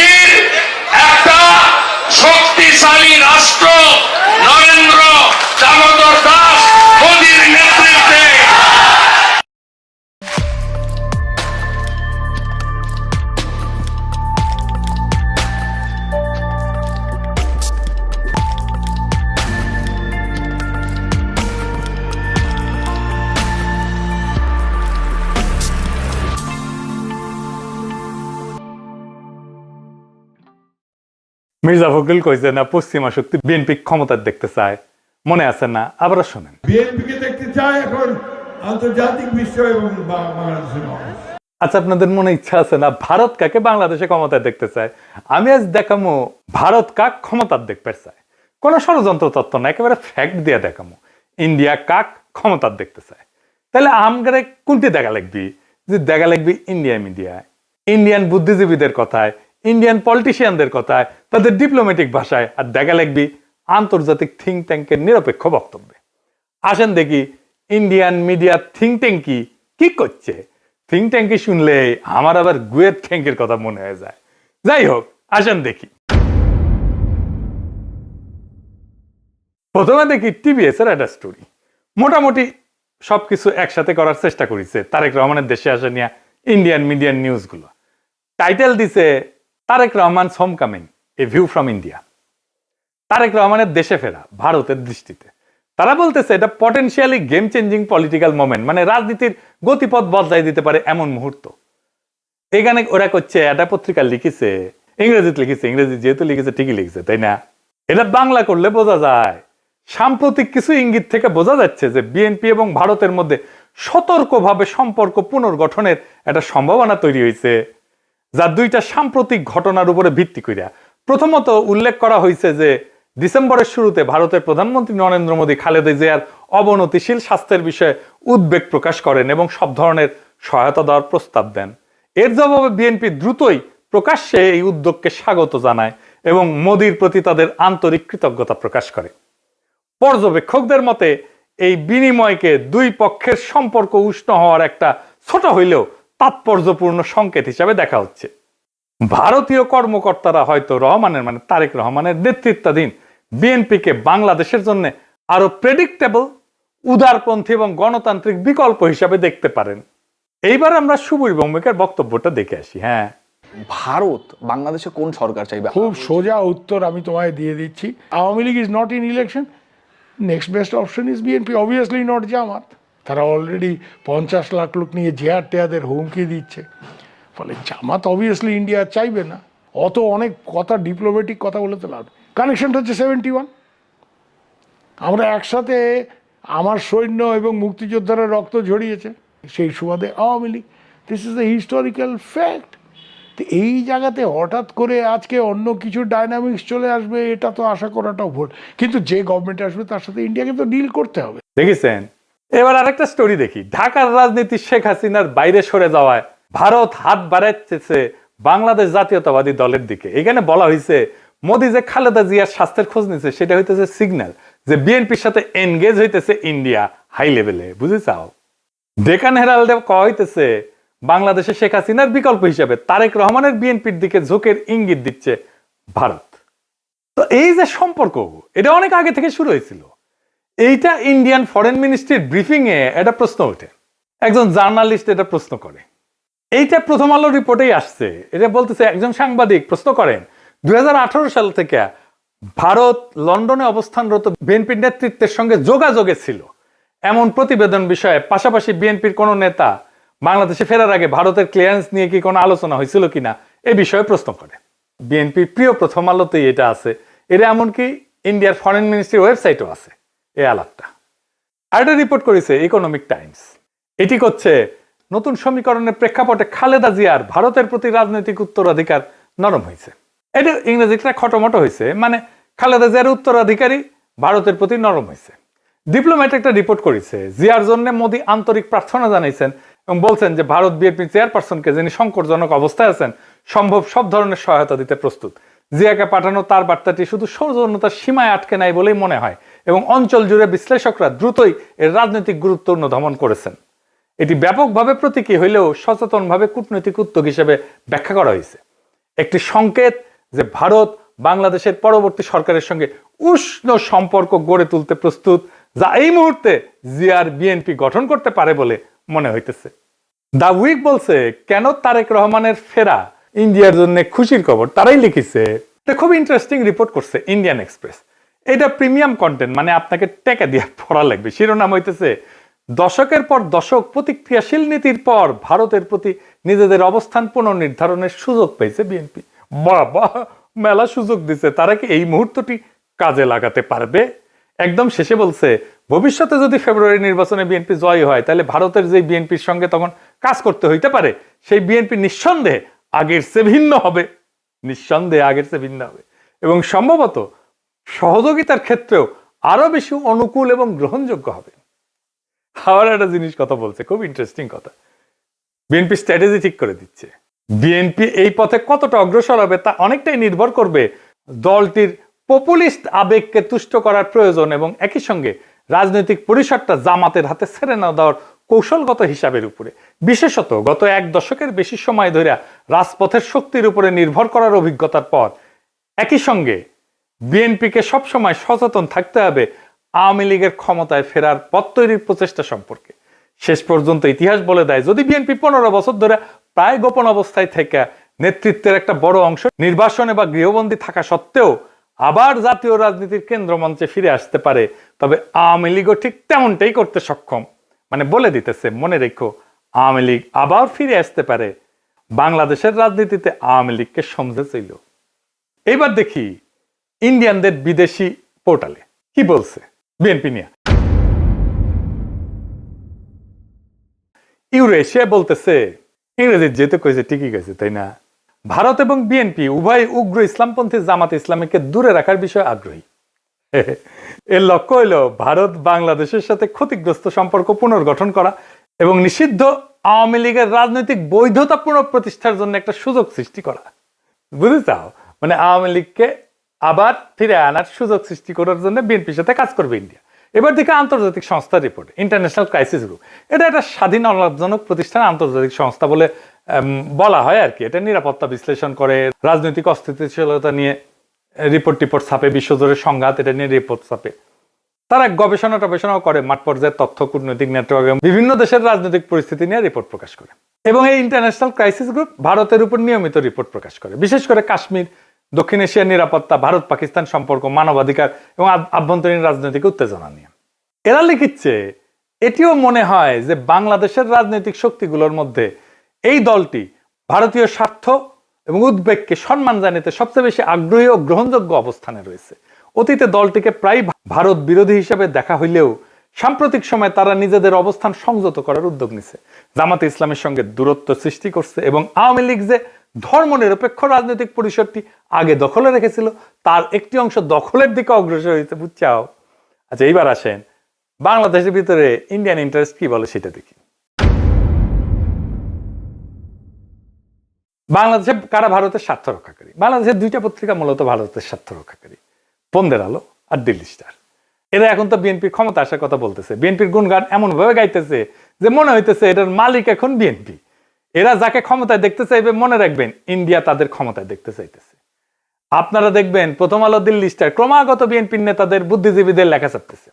বিএনপির একটা শক্তিশালী রাষ্ট্র নরেন্দ্র দামোদর দাস মোদীর নেতৃত্বে। মির্জা ফখরুল কইছে না পশ্চিমা শক্তি বিএনপি ক্ষমতা দেখতে চায়, মনে আছে না? আবার শোনেন। বিএনপিকে দেখতে চায় এখন আন্তর্জাতিক বিশ্ব এবং বাংলাদেশের মানুষ। আচ্ছা, আপনাদের মনে ইচ্ছা আছে না ভারত কাকে বাংলাদেশে ক্ষমতায় দেখতে চায়? আমি আজ দেখামো ভারত কাক ক্ষমতার দেখতে চায়। কোন ষড়যন্ত্র তত্ত্ব না, একেবারে ফ্যাক্ট দিয়ে দেখামো ইন্ডিয়া কাক ক্ষমতার দেখতে চায়। তাহলে আমগারে কোনটি দেখা লাগবি? যে দেখা লাগবি ইন্ডিয়া মিডিয়ায়, ইন্ডিয়ান বুদ্ধিজীবীদের কথায়, ইন্ডিয়ান পলিটিশিয়ানদের কথায়, তাদের ডিপ্লোম্যাটিক ভাষায়, আর দেখা লাগবি আন্তর্জাতিক থিঙ্ক ট্যাঙ্কের নিরপেক্ষ বক্তব্যে। আসেন দেখি ইন্ডিয়ান মিডিয়া থিঙ্ক ট্যাঙ্ক কি করছে। থিঙ্ক ট্যাঙ্কি শুনলে আমার আবার গুয়ের ট্যাঙ্কের কথা মনে হয়ে যায়। যাই হোক, আসেন দেখি। প্রথমে দেখি টিভিএস এর একটা স্টোরি। মোটামুটি সবকিছু একসাথে করার চেষ্টা করেছে তারেক রহমানের দেশে আসা নিয়ে ইন্ডিয়ান মিডিয়ান নিউজ গুলো। টাইটেল দিছে Tarique Rahman home coming, a view from India. Tarique রহমানের দেশে ফেরা ভারতের দৃষ্টিতে। তারা বলতেছে এটা potentially game changing political moment, মানে রাজনীতির গতিপথ বদলাই দিতে পারে এমন মুহূর্ত। এখানে ওরা করছে, একটা পত্রিকা লিখেছে, ইংরেজিতে লিখেছে, ইংরেজি যেহেতু লিখেছে ঠিকই লিখেছে, তাই না? এটা বাংলা করলে বোঝা যায়। সাম্প্রতিক কিছু ইঙ্গিত থেকে বোঝা যাচ্ছে যে বিএনপি এবং ভারতের মধ্যে সতর্কভাবে সম্পর্ক পুনর্গঠনের একটা সম্ভাবনা তৈরি হয়েছে, যা দুইটা সাম্প্রতিক ঘটনার উপরে ভিত্তি করিয়া। প্রথমত উল্লেখ করা হয়েছে যে ডিসেম্বরের শুরুতে ভারতের প্রধানমন্ত্রী নরেন্দ্র মোদী খালেদা জিয়ার অবনতিশীল স্বাস্থ্যের বিষয়ে উদ্বেগ প্রকাশ করেন এবং সব ধরনের সহায়তা দেওয়ার প্রস্তাব দেন। এর জবাবে বিএনপি দ্রুতই প্রকাশ্যে এই উদ্যোগকে স্বাগত জানায় এবং মোদীর প্রতি তাদের আন্তরিক কৃতজ্ঞতা প্রকাশ করে। পর্যবেক্ষকদের মতে এই বিনিময়কে দুই পক্ষের সম্পর্ক উষ্ণ হওয়ার একটা ছোট হইলেও তাৎপর্যপূর্ণ সংকেত হিসাবে দেখা হচ্ছে। ভারতীয় কর্মকর্তারা হয়তো রহমানের, মানে তারেক রহমানের নেতৃত্বাধীন বিএনপিকে বাংলাদেশের জন্য আরো প্রেডিক্টেবল, উদারপন্থী এবং গণতান্ত্রিক বিকল্প হিসাবে দেখতে পারেন। এইবার আমরা সুবীর ভৌমিকের বক্তব্যটা দেখে আসি। হ্যাঁ, ভারত বাংলাদেশে কোন সরকার চাইবে? খুব সোজা উত্তর আমি তোমায় দিয়ে দিচ্ছি। Awami League is not in election, next best option is BNP, obviously not Jamaat. তারা অলরেডি 50 লাখ লোক নিয়ে জেহার টেয়াদের হুমকি দিচ্ছে। ফলে জামাত অবভিয়াসলি ইন্ডিয়া চাইবে না। অত অনেক কথা, ডিপ্লোম্যাটিক কথা বলে তো লাভ। কানেকশনটা হচ্ছে 71। আমরা একসাথে, আমার সৈন্য এবং মুক্তিযোদ্ধারা রক্ত ঝরিয়েছে, সেই সুবাদে Awami League. This is the historical fact. তো এই জায়গাতে হঠাৎ করে আজকে অন্য কিছু ডাইনামিক্স চলে আসবে, এটা তো আশা করাটাও ভুল। কিন্তু যে গভর্নমেন্ট আসবে তার সাথে ইন্ডিয়াকে তো ডিল করতে হবে। দেখেছেন? এবার আরেকটা স্টোরি দেখি। ঢাকার রাজনীতি শেখ হাসিনার বাইরে সরে যাওয়ায় ভারত হাত বাড়াচ্ছে বাংলাদেশ জাতীয়তাবাদী দলের দিকে। এখানে বলা হয়েছে মোদী যে খালেদা জিয়ার স্বাস্থ্যের খোঁজ নিচ্ছে, সেটা হইতেছে সিগন্যাল যে বিএনপির সাথে এনগেজ হইতেছে ইন্ডিয়া হাই লেভেলে। বুঝে চাও? ডেকান হেরাল্ডে কওয়া হইতেছে বাংলাদেশে শেখ হাসিনার বিকল্প হিসেবে তারেক রহমানের বিএনপির দিকে ঝোঁকের ইঙ্গিত দিচ্ছে ভারত। তো এই যে সম্পর্ক, এটা অনেক আগে থেকে শুরু হয়েছিল। এইটা ইন্ডিয়ান ফরেন মিনিস্ট্রির ব্রিফিং এ একটা প্রশ্ন ওঠে। একজন জার্নালিস্ট এটা প্রশ্ন করে। এইটা প্রথম আলো রিপোর্টেই আসছে। এটা বলতেছে, একজন সাংবাদিক প্রশ্ন করেন 2018 সাল থেকে ভারত লন্ডনে অবস্থানরত বিএনপির নেতৃত্বের সঙ্গে যোগাযোগে ছিল এমন প্রতিবেদন বিষয়ে, পাশাপাশি বিএনপির কোন নেতা বাংলাদেশে ফেরার আগে ভারতের ক্লিয়ারেন্স নিয়ে কি কোনো আলোচনা হয়েছিল কিনা এ বিষয়ে প্রশ্ন করে। বিএনপির প্রিয় প্রথম আলোতেই এটা আছে। এটা এমনকি ইন্ডিয়ার ফরেন মিনিস্ট্রির ওয়েবসাইটও আছে এই আলাপটা। আর এটা রিপোর্ট করেছে ইকোনমিক টাইমস। এটি করছে নতুন সমীকরণের প্রেক্ষাপটে খালেদা জিয়ার ভারতের প্রতি রাজনৈতিক উত্তরাধিকার নরম হয়েছে। এটা ইংরেজিটা খটোমটো হয়েছে, মানে খালেদা জিয়ার উত্তরাধিকারী ভারতের প্রতি নরম হয়েছে। ডিপ্লোম্যাট একটা রিপোর্ট করেছে, জিয়ার জন্য মোদী আন্তরিক প্রার্থনা জানাইছেন এবং বলছেন যে ভারত বিএনপি চেয়ারপারসনকে, যিনি সংকটজনক অবস্থায় আছেন, সম্ভব সব ধরনের সহায়তা দিতে প্রস্তুত। জিয়াকে পাঠানো তার বার্তাটি শুধু সৌজন্যতার সীমায় আটকে নাই বলেই মনে হয় এবং অঞ্চল জুড়ে বিশ্লেষকরা দ্রুতই এর রাজনৈতিক গুরুত্ব অনুধাবন করেছেন। এটি ব্যাপকভাবে প্রতীকী হইলেও সচেতনভাবে কূটনৈতিক উদ্যোগ হিসেবে ব্যাখ্যা করা হয়েছে। একটি সংকেত যে ভারত বাংলাদেশের পরবর্তী সরকারের সঙ্গে উষ্ণ সম্পর্ক গড়ে তুলতে প্রস্তুত, যা এই মুহূর্তে জিয়ার বিএনপি গঠন করতে পারে বলে মনে হইতেছে। দা উইক বলছে, কেন তারেক রহমানের ফেরা ইন্ডিয়ার জন্য খুশির খবর, তারাই লিখেছে। এটা খুব ইন্টারেস্টিং রিপোর্ট করছে ইন্ডিয়ান এক্সপ্রেস। এটা প্রিমিয়াম কন্টেন্ট, মানে আপনাকে টাকা দিয়ে পড়া লাগবে। শিরোনাম হইতেছে, দশকের পর দশক প্রতিক্রিয়াশীল নীতির পর ভারতের প্রতি নিজেদের অবস্থান পুনর্নির্ধারণের সুযোগ পেয়েছে বিএনপি। বাবা, মেলা সুযোগ দিছে, তারা কি এই মুহূর্তটি কাজে লাগাতে পারবে? একদম শেষে বলছে, ভবিষ্যতে যদি ফেব্রুয়ারি নির্বাচনে বিএনপি জয় হয়, তাহলে ভারতের যে বিএনপির সঙ্গে তখন কাজ করতে হইতে পারে, সেই বিএনপি নিঃসন্দেহে আগের চেয়ে ভিন্ন হবে, নিঃসন্দেহে আগের চেয়ে ভিন্ন হবে, এবং সম্ভবত সহযোগিতার ক্ষেত্রেও আরো বেশি অনুকূল এবং গ্রহণযোগ্য হবে। আবার একটা জিনিস কথা বলছে, খুব ইন্টারেস্টিং কথা। বিএনপি স্ট্র্যাটেজি ঠিক করে দিচ্ছে। বিএনপি এই পথে কতটা অগ্রসর হবে তা অনেকটাই নির্ভর করবে দলটির পপুলিস্ট আবেগকে তুষ্ট করার প্রয়োজন এবং একই সঙ্গে রাজনৈতিক পরিসরটা জামাতের হাতে ছেড়ে না দেওয়ার কৌশলগত হিসাবের উপরে। বিশেষত গত এক দশকের বেশি সময় ধরে রাজপথের শক্তির উপরে নির্ভর করার অভিজ্ঞতার পর একই সঙ্গে বিএনপিকে সবসময় সচেতন থাকতে হবে আওয়ামী লীগের ক্ষমতায় ফেরার পথ তৈরির প্রচেষ্টা সম্পর্কে। শেষ পর্যন্ত ইতিহাস বলে দেয়, যদি বিএনপি 15 বছর ধরে প্রায় গোপন অবস্থায় থেকে নেতৃত্বের একটা বড় অংশ নির্বাসনে বা গৃহবন্দী থাকা সত্ত্বেও আবার জাতীয় রাজনীতির কেন্দ্রমঞ্চে ফিরে আসতে পারে, তবে আওয়ামী লীগও ঠিক তেমনটাই করতে সক্ষম। মানে বলে দিতেছে, মনে রেখো, আওয়ামী লীগ আবার ফিরে আসতে পারে। বাংলাদেশের রাজনীতিতে আওয়ামী লীগকে সমঝেছিল। এইবার দেখি ইন্ডিয়ানদের বিদেশি পোর্টালে কি বলছে বিএনপি নিয়ে। ইউরেশিয়া বলতেছে, ইংরেজি যেহেতু কয়েছে ঠিকই গেছে, তাই না? ভারত এবং বিএনপি উভয় উগ্র ইসলামপন্থী জামাত ইসলামীকে দূরে রাখার বিষয়ে আগ্রহী। এর লক্ষ্য হইল ভারত বাংলাদেশের সাথে ক্ষতিগ্রস্ত সম্পর্ক পুনর্গঠন করা এবং নিষিদ্ধ আওয়ামী লীগের রাজনৈতিক বৈধতা পুনঃপ্রতিষ্ঠার জন্য একটা সুযোগ সৃষ্টি করা। বুঝতে চাও? মানে আওয়ামী লীগকে আবার ফিরে আনার সুযোগ সৃষ্টি করার জন্য বিএনপির সাথে কাজ করবে ইন্ডিয়া। এবার দিকে আন্তর্জাতিক সংস্থার রিপোর্ট, ইন্টারন্যাশনাল ক্রাইসিস গ্রুপ। এটা একটা স্বাধীন অলাভজনক প্রতিষ্ঠান, আন্তর্জাতিক সংস্থা বলে বলা হয় আর কি। এটা নিরাপত্তা বিশ্লেষণ করে, রাজনৈতিক অস্থিতিশীলতা নিয়ে রিপোর্ট ছাপে, বিশ্বজুড়ে সংঘাত এটা নিয়ে রিপোর্ট ছাপে। তারা গবেষণাও করে, মাঠ পর্যায়ে তথ্য, কূটনৈতিক নেটওয়ার্ক, বিভিন্ন দেশের রাজনৈতিক পরিস্থিতি নিয়ে রিপোর্ট প্রকাশ করে। এবং এই ইন্টারন্যাশনাল ক্রাইসিস গ্রুপ ভারতের উপর নিয়মিত রিপোর্ট প্রকাশ করে, বিশেষ করে কাশ্মীর, দক্ষিণ এশিয়ার নিরাপত্তা, ভারত পাকিস্তান সম্পর্ক, মানবাধিকার এবং আভ্যন্তরীণ রাজনৈতিক উত্তেজনা নিয়ে। এরা লিখিচ্ছে, এটিও মনে হয় যে বাংলাদেশের রাজনৈতিক শক্তিগুলোর মধ্যে এই দলটি ভারতীয় স্বার্থ এবং উদ্বেগকে সম্মান জানাতে সবচেয়ে বেশি আগ্রহী ও গ্রহণযোগ্য অবস্থানে রয়েছে। অতীতে দলটিকে প্রায় ভারত বিরোধী হিসেবে দেখা হইলেও সাম্প্রতিক সময়ে তারা নিজেদের অবস্থান সংযত করার উদ্যোগ নিছে, জামাতে ইসলামের সঙ্গে দূরত্ব সৃষ্টি করছে এবং আওয়ামী লীগ যে ধর্মনিরপেক্ষ রাজনৈতিক পরিসরটি আগে দখলে রেখেছিল তার একটি অংশ দখলের দিকে অগ্রসর হয়েছে। বুঝছাও? আচ্ছা, এইবার আসেন বাংলাদেশের ভিতরে ইন্ডিয়ান ইন্টারেস্ট কি বলে সেটা দেখি। বাংলাদেশে কারা ভারতের স্বার্থ রক্ষাকারী? বাংলাদেশের দুইটা পত্রিকা মূলত ভারতের স্বার্থ রক্ষাকারী, বন্দের আলো আর দিল্লি স্টার। এরা এখন তো বিএনপির ক্ষমতা আসার কথা বলতেছে, বিএনপির গুণগান এমন ভাবে গাইতেছে যে মনে হইতেছে এটার মালিক এখন বিএনপি। এরা যাকে ক্ষমতায় দেখতে চাইবে, মনে রাখবেন ইন্ডিয়া তাদের ক্ষমতায় দেখতে চাইতেছে। আপনারা দেখবেন প্রথম আলো, দিল্লি স্টার ক্রমাগত বিএনপির নেতাদের, বুদ্ধিজীবীদের লেখা ছাপতেছে।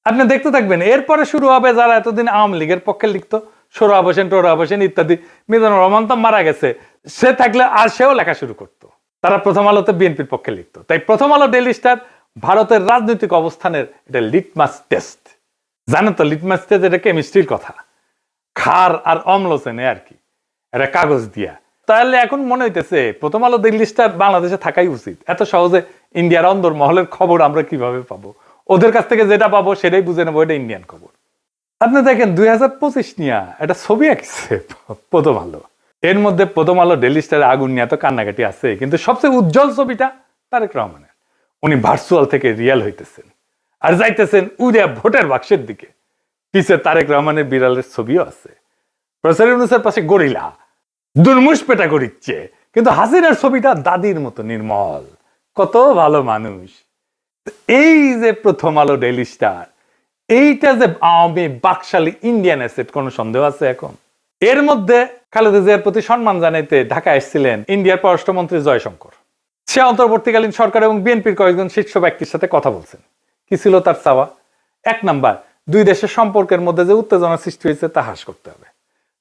আপনি দেখতে থাকবেন, এরপরে শুরু হবে যারা এতদিন আওয়ামী লীগের পক্ষে লিখতো, সোহরাব হোসেন, টোহরাব হোসেন ইত্যাদি। মিজানুর রহমান তো মারা গেছে, সে থাকলে আর সেও লেখা শুরু করতো। তারা প্রথম আলোতে বিএনপির পক্ষে লিখতো। তাই প্রথম আলো, ডেইলি স্টার ভারতের রাজনৈতিক অবস্থানের এটা লিটমাস টেস্ট। জানেন তো লিটমাস টেস্ট এটা কেমিস্ট্রির কথা, ক্ষার আর অম্ল চেনে আর কি, এটা কাগজ দিয়া। তাহলে এখন মনে হইতেছে প্রথম আলো, দিল্লি স্টার বাংলাদেশে থাকাই উচিত। এত সহজে ইন্ডিয়ার অন্দর মহলের খবর আমরা কিভাবে পাবো? ওদের কাছ থেকে যেটা পাবো সেটাই বুঝে নেবো এটা ইন্ডিয়ান খবর। আপনি দেখেন 2025 নিয়ে একটা ছবি আঁকছে প্রথম আলো। এর মধ্যে প্রথম আলো, ডেইলি স্টারে আগুন নিয়ে তো কান্নাকাটি আছে, কিন্তু সবচেয়ে উজ্জ্বল ছবিটা তারেক রহমানের। উনি ভার্চুয়াল থেকে রিয়াল হইতেছেন আর যাইতেছেন উড়িয়া ভোটের বাক্সের দিকে। পিছে তারেক রহমানের বিড়ালের ছবিও আছে। প্রফেসর ইউনূসের পাশে গরিলা দুর্মুষ পেটা করিচ্ছে, কিন্তু হাসিনার ছবিটা দাদির মতো নির্মল, কত ভালো মানুষ। এই যে প্রথম আলো, ডেইলি স্টার, এইটা যে আওয়ামী বাকশালী ইন্ডিয়ান অ্যাসেট, কোনো সন্দেহ আছে এখন? এর মধ্যে খালেদা জিয়ার প্রতি সম্মান জানাইতে ঢাকা এসেছিলেন ইন্ডিয়ার পররাষ্ট্রমন্ত্রী জয়শঙ্কর। সে অন্তর্বর্তীকালীন সরকার এবং বিএনপির কয়েকজন শীর্ষ ব্যক্তির সাথে কথা বলছেন। কি ছিল তার চাওয়া? 1 নাম্বার, দুই দেশের সম্পর্কের মধ্যে যে উত্তেজনা সৃষ্টি হয়েছে তা হ্রাস করতে হবে।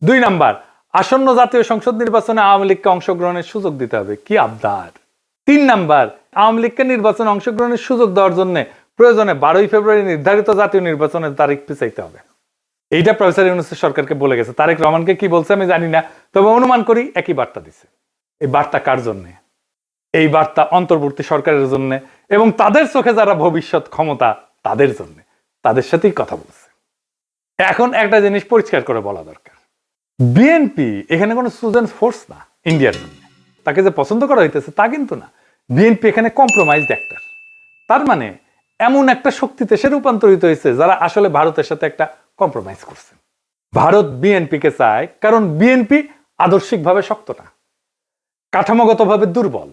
2 নাম্বার, আসন্ন জাতীয় সংসদ নির্বাচনে আওয়ামী লীগকে অংশগ্রহণের সুযোগ দিতে হবে। কি আবদার! 3 নাম্বার, আওয়ামী লীগকে নির্বাচনে অংশগ্রহণের সুযোগ দেওয়ার জন্য প্রয়োজনে 12ই ফেব্রুয়ারি নির্ধারিত জাতীয় নির্বাচনের তারিখ পিছাইতে হবে। এইটা প্রফেসর ইউনূস সরকারকে বলে গেছে। তারেক রহমানকে কি বলছে আমি জানি না, তবে অনুমান করি একই বার্তা দিছে। এই বার্তা কার জন্য? এই বার্তা অন্তর্বর্তী সরকারের জন্য এবং তাদের চোখে যারা ভবিষ্যৎ ক্ষমতা তাদের জন্য, তাদের সাথেই কথা বলছে। এখন একটা জিনিস পরিষ্কার করে বলা দরকার, বিএনপি এখানে কোনো চুজেন ফোর্স না ইন্ডিয়ার জন্য। তাকে যে পছন্দ করা হইতেছে তা কিন্তু না। বিএনপি এখানে কম্প্রোমাইজড অ্যাক্টর। তার মানে এমন একটা শক্তিতে সে রূপান্তরিত হয়েছে যারা আসলে ভারতের সাথে একটা কম্প্রোমাইজ করছে। ভারত বিএনপিকে চায় কারণ বিএনপি আদর্শিকভাবে শক্ত না, কাঠামোগতভাবে দুর্বল।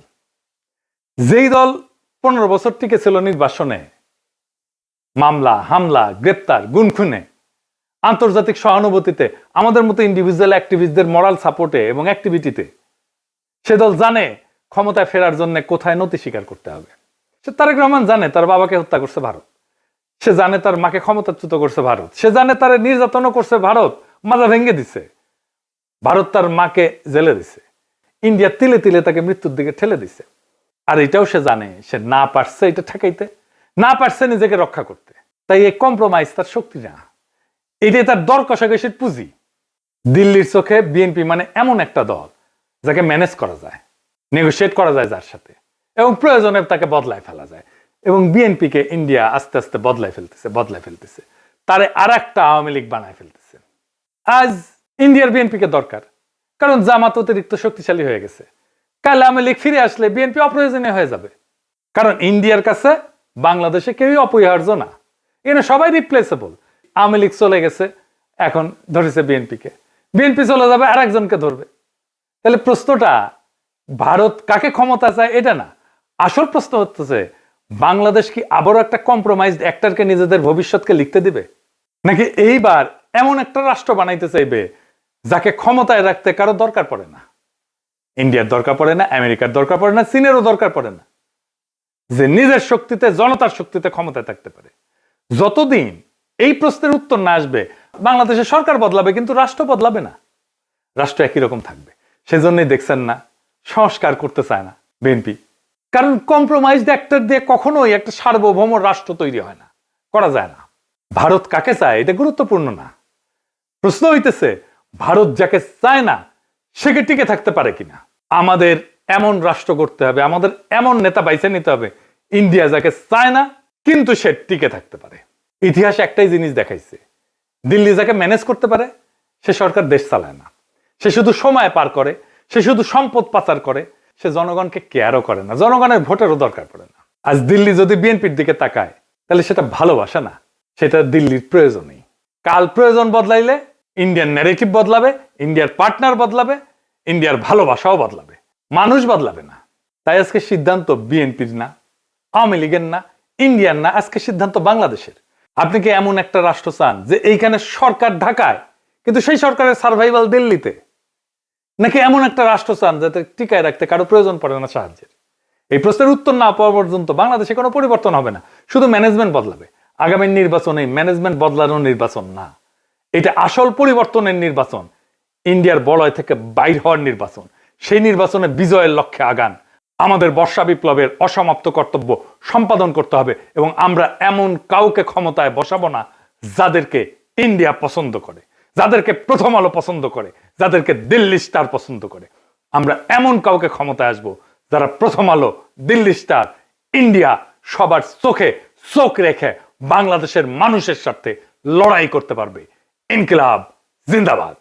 যেই দল 15 বছর টিকে ছিল নির্বাসনে, মামলা হামলা গ্রেপ্তার গুনখুনে, আন্তর্জাতিক সহানুভূতিতে, আমাদের মতো ইন্ডিভিজুয়াল অ্যাক্টিভিস্টদের মরাল সাপোর্টে এবং অ্যাক্টিভিটিতে, সে দল জানে ক্ষমতায় ফেরার জন্য কোথায় নতি স্বীকার করতে হবে। সে তারেক রহমান জানে তার বাবাকে হত্যা করছে ভারত, সে জানে তার মাকে ক্ষমতাচ্যুত করছে ভারত, সে জানে তার নির্যাতনও করছে ভারত, মাজা ভেঙে দিছে ভারত, তার মাকে জেলে দিছে, ইন্ডিয়া তিলে তিলে তাকে মৃত্যুর দিকে ঠেলে দিছে। আর এটাও সে জানে সে না পারছে এটা ঠেকাইতে, না পারছে নিজেকে রক্ষা করতে। তাই এই কম্প্রোমাইজ তার শক্তি না, এটাই তার দর কষাকষির পুঁজি। দিল্লির চোখে বিএনপি মানে এমন একটা দল যাকে ম্যানেজ করা যায়, নেগোশিয়েট করা যায় যার সাথে, এবং প্রয়োজনে তাকে বদলায় ফেলা যায়। এবং বিএনপিকে ইন্ডিয়া আস্তে আস্তে বদলায় ফেলতেছে, তারে আর একটা আওয়ামী লীগ বানায় ফেলতেছে। আজ ইন্ডিয়ার বিএনপিকে দরকার, কারণ জামাত অতিরিক্ত শক্তিশালী হয়ে গেছে। কাল আওয়ামী লীগ ফিরে আসলে বিএনপি অপ্রয়োজনীয় হয়ে যাবে, কারণ ইন্ডিয়ার কাছে বাংলাদেশে কেউই অপরিহার্য না, এখানে সবাই রিপ্লেসেবল। আওয়ামী লীগ চলে গেছে, এখন ধরেছে বিএনপিকে, বিএনপি চলে যাবে আর একজনকে ধরবে। তাহলে প্রশ্নটা ভারত কাকে ক্ষমতা চায় এটা না, আসল প্রশ্ন হচ্ছে বাংলাদেশ কি আবারও একটা কম্প্রোমাইজড অ্যাক্টরকে নিজেদের ভবিষ্যৎকে লিখতে দিবে, নাকি এইবার এমন একটা রাষ্ট্র বানাইতে চাইবে যাকে ক্ষমতায় রাখতে কারো দরকার পড়ে না। ইন্ডিয়ার দরকার পড়ে না, আমেরিকার দরকার পড়ে না, চীনেরও দরকার পড়ে না, যে নিজের শক্তিতে জনতার শক্তিতে ক্ষমতায় থাকতে পারে। যতদিন এই প্রশ্নের উত্তর না আসবে বাংলাদেশের সরকার বদলাবে কিন্তু রাষ্ট্র বদলাবে না, রাষ্ট্র একই রকম থাকবে। সেজন্যই দেখছেন না সংস্কার করতে চায় না বিএনপি, কারণ কম্প্রোমাইজড অ্যাক্টর দিয়ে কখনোই একটা সার্বভৌম রাষ্ট্র তৈরি হয় না, করা যায় না। ভারত কাকে চায় এটা গুরুত্বপূর্ণ না, প্রশ্ন হইতেছে ভারত যাকে চায় না সে কি টিকে থাকতে পারে কিনা। আমাদের এমন রাষ্ট্র করতে হবে, আমাদের এমন নেতা বাইছে নিতে হবে ইন্ডিয়া যাকে চায় না কিন্তু সে টিকে থাকতে পারে। ইতিহাস একটাই জিনিস দেখাইছে, দিল্লি যাকে ম্যানেজ করতে পারে সে সরকার দেশ চালায় না, সে শুধু সময় পার করে, সে শুধু সম্পদ পাচার করে, সে জনগণকে কেয়ারও করে না, জনগণের ভোটেরও দরকার পড়ে না। আজ দিল্লি যদি বিএনপির দিকে তাকায় তাহলে সেটা ভালোবাসা না, সেটা দিল্লির প্রয়োজনই। কাল প্রয়োজন বদলাইলে ইন্ডিয়ান ন্যারেটিভ বদলাবে, ইন্ডিয়ার পার্টনার বদলাবে, ইন্ডিয়ার ভালোবাসাও বদলাবে, মানুষ বদলাবে না। তাই আজকে সিদ্ধান্ত বিএনপির না, আওয়ামী লীগের না, ইন্ডিয়ার না, আজকে সিদ্ধান্ত বাংলাদেশের। আপনি কি এমন একটা রাষ্ট্র চান যে এইখানে সরকার ঢাকায় কিন্তু সেই সরকারের সার্ভাইভাল দিল্লিতে, নাকি এমন একটা রাষ্ট্র চান যাতে টিকায় রাখতে কারো প্রয়োজন পড়ে না সাহায্যের? এই প্রশ্নের উত্তর না পাওয়া পর্যন্ত বাংলাদেশে কোনো পরিবর্তন হবে না, শুধু ম্যানেজমেন্ট বদলাবে। আগামী নির্বাচন এই ম্যানেজমেন্ট বদলানোর নির্বাচন না, এটা আসল পরিবর্তনের নির্বাচন, ইন্ডিয়ার বলয় থেকে বাইর হওয়ার নির্বাচন। সেই নির্বাচনে বিজয়ের লক্ষ্যে আগান। আমাদের বর্ষা বিপ্লবের অসমাপ্ত কর্তব্য সম্পাদন করতে হবে এবং আমরা এমন কাউকে ক্ষমতায় বসাবো না যাদেরকে ইন্ডিয়া পছন্দ করে, যাদেরকে প্রথম আলো পছন্দ করে, যাদেরকে দিল্লি স্টার পছন্দ করে। আমরা এমন কাউকে ক্ষমতায় আসবো যারা প্রথম আলো, দিল্লি স্টার, ইন্ডিয়া সবার চোখে চোখ রেখে বাংলাদেশের মানুষের সাথে লড়াই করতে পারবে। ইনকিলাব জিন্দাবাদ।